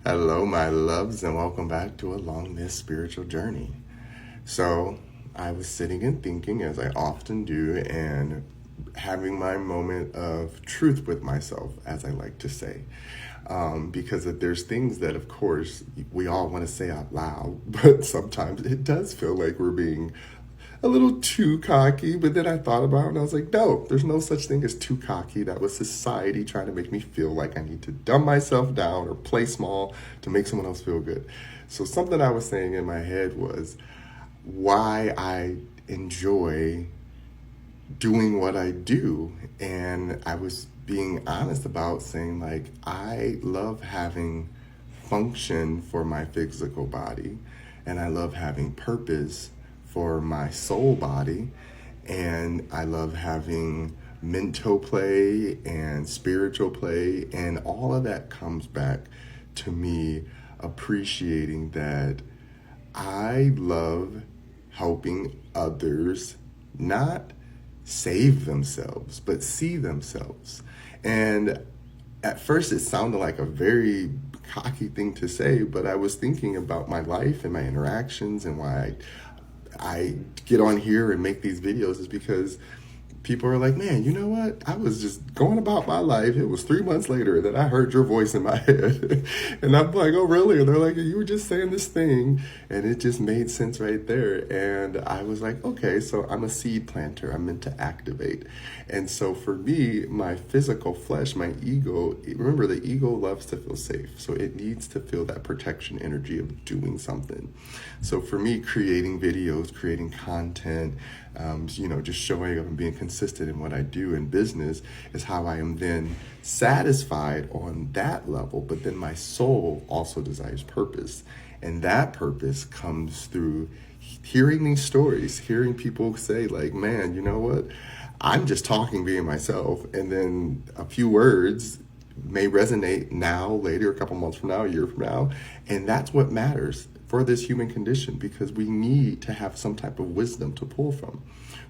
Hello, my loves, and welcome back to Along This Spiritual Journey. So, I was sitting and thinking, as I often do, and having my moment of truth with myself, as I like to say. Because there's things that, of course, we all want to say out loud, but sometimes it does feel like we're being a little too cocky. But then I thought about it and I was like, no, there's no such thing as too cocky. That was society trying to make me feel like I need to dumb myself down or play small to make someone else feel good. So something I was saying in my head was why I enjoy doing what I do. And I was being honest about saying, like, I love having function for my physical body, and I love having purpose for my soul body, and I love having mental play and spiritual play, and all of that comes back to me appreciating that I love helping others not save themselves, but see themselves. And at first, it sounded like a very cocky thing to say, but I was thinking about my life and my interactions and why I get on here and make these videos is because people are like, man, you know what? I was just going about my life. It was 3 months later that I heard your voice in my head. And I'm like, oh, really? And they're like, you were just saying this thing. And it just made sense right there. And I was like, okay, so I'm a seed planter. I'm meant to activate. And so for me, my physical flesh, my ego, remember the ego loves to feel safe. So it needs to feel that protection energy of doing something. So for me, creating videos, creating content, just showing up and being consistent in what I do in business is how I am then satisfied on that level. But then my soul also desires purpose. And that purpose comes through hearing these stories, hearing people say, like, man, you know what? I'm just talking, being myself. And then a few words may resonate now, later, a couple months from now, a year from now. And that's what matters for this human condition, because we need to have some type of wisdom to pull from.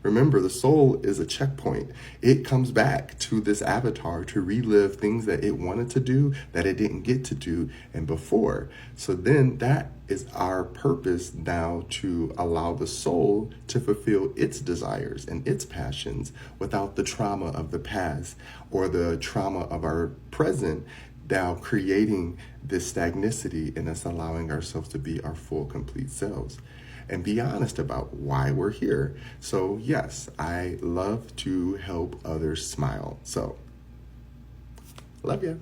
Remember, the soul is a checkpoint. It comes back to this avatar to relive things that it wanted to do that it didn't get to do and before. So then that is our purpose now, to allow the soul to fulfill its desires and its passions without the trauma of the past or the trauma of our present, now creating this stagnicity in us allowing ourselves to be our full, complete selves. And be honest about why we're here. So yes, I love to help others smile. So, love you.